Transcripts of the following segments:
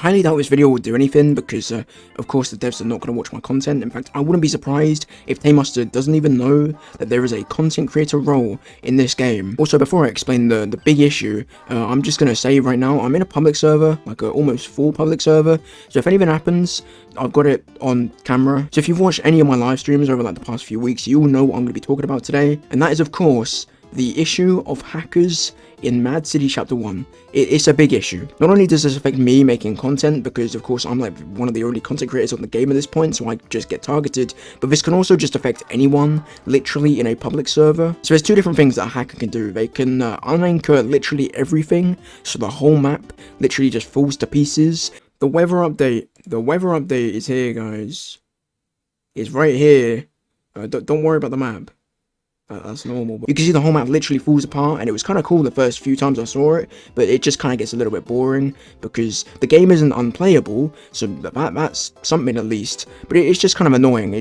highly doubt this video will do anything because, of course, the devs are not going to watch my content. In fact, I wouldn't be surprised if Taymaster doesn't even know that there is a content creator role in this game. Also, before I explain the big issue, I'm just going to say right now, I'm in a public server, like a almost full public server. So if anything happens, I've got it on camera. So if you've watched any of my live streams over like the past few weeks, you will know what I'm going to be talking about today. And that is, of course, the issue of hackers in Mad City Chapter 1. It's a big issue. Not only does this affect me making content, because of course I'm like one of the only content creators on the game at this point, so I just get targeted, but this can also just affect anyone, literally in a public server. So there's two different things that a hacker can do. They can unanchor literally everything, so the whole map literally just falls to pieces. The weather update is here, guys. It's right here. Don't worry about the map. That's normal. But you can see the whole map literally falls apart, and it was kind of cool the first few times I saw it, but it just kind of gets a little bit boring because the game isn't unplayable, so that's something at least. But it's just kind of annoying.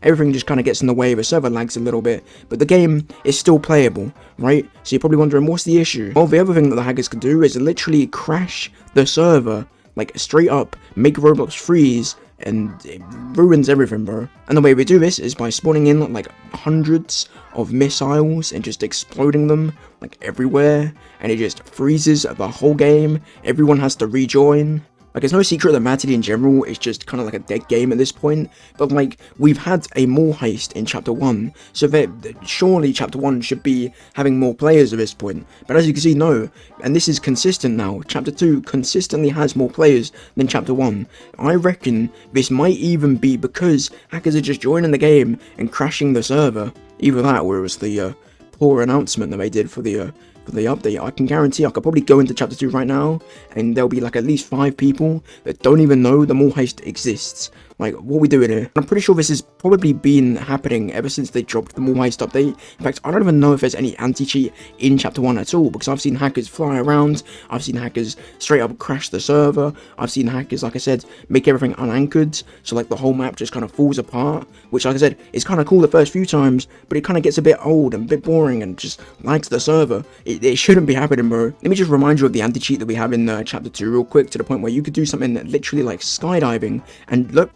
Everything just kind of gets in the way. The server lags a little bit, but the game is still playable, right? So you're probably wondering, what's the issue? Well, the other thing that the hackers can do is literally crash the server, like straight up, make Roblox freeze, and it ruins everything, bro. And the way we do this is by spawning in like hundreds of missiles and just exploding them like everywhere, and it just freezes the whole game. Everyone has to rejoin. Like, it's no secret that Mad City in general is just kind of like a dead game at this point, but like, we've had a mall heist in Chapter 1, so that surely Chapter 1 should be having more players at this point, but as you can see, no, and this is consistent now. Chapter 2 consistently has more players than Chapter 1. I reckon this might even be because hackers are just joining the game and crashing the server. Either that, or it was the poor announcement that they did for the update. I can guarantee I could probably go into Chapter 2 right now, and there'll be like at least 5 people that don't even know the mall heist exists. Like, what are we doing here? I'm pretty sure this has probably been happening ever since they dropped the mall heist update. In fact, I don't even know if there's any anti-cheat in Chapter 1 at all, because I've seen hackers fly around, I've seen hackers straight up crash the server, I've seen hackers, like I said, make everything unanchored, so like the whole map just kind of falls apart, which, like I said, is kind of cool the first few times, but it kind of gets a bit old and a bit boring and just lags the server. It shouldn't be happening, bro. Let me just remind you of the anti-cheat that we have in Chapter 2 real quick, to the point where you could do something literally like skydiving, and look,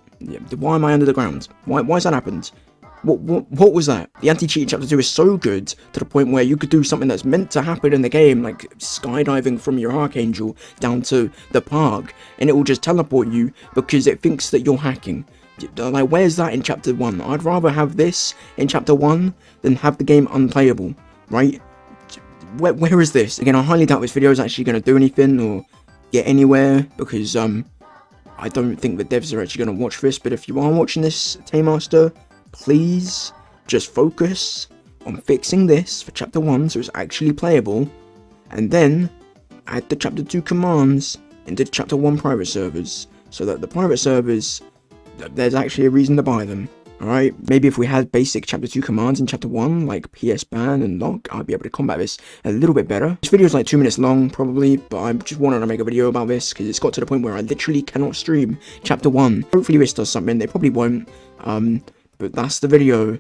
why am I under the ground? Why has that happened? What was that? The anti-cheat in Chapter 2 is so good to the point where you could do something that's meant to happen in the game, like skydiving from your Archangel down to the park, and it will just teleport you because it thinks that you're hacking. Like, where's that in Chapter 1? I'd rather have this in Chapter 1 than have the game unplayable, right? Where is this? Again, I highly doubt this video is actually going to do anything or get anywhere, because I don't think the devs are actually going to watch this. But if you are watching this, Taymaster, please just focus on fixing this for Chapter 1 so it's actually playable, and then add the Chapter 2 commands into Chapter 1 private servers, so that the private servers, there's actually a reason to buy them. Alright, maybe if we had basic Chapter 2 commands in Chapter 1, like PS ban and lock, I'd be able to combat this a little bit better. This video is like 2 minutes long, probably, but I just wanted to make a video about this, because it's got to the point where I literally cannot stream Chapter 1. Hopefully this does something. They probably won't, but that's the video.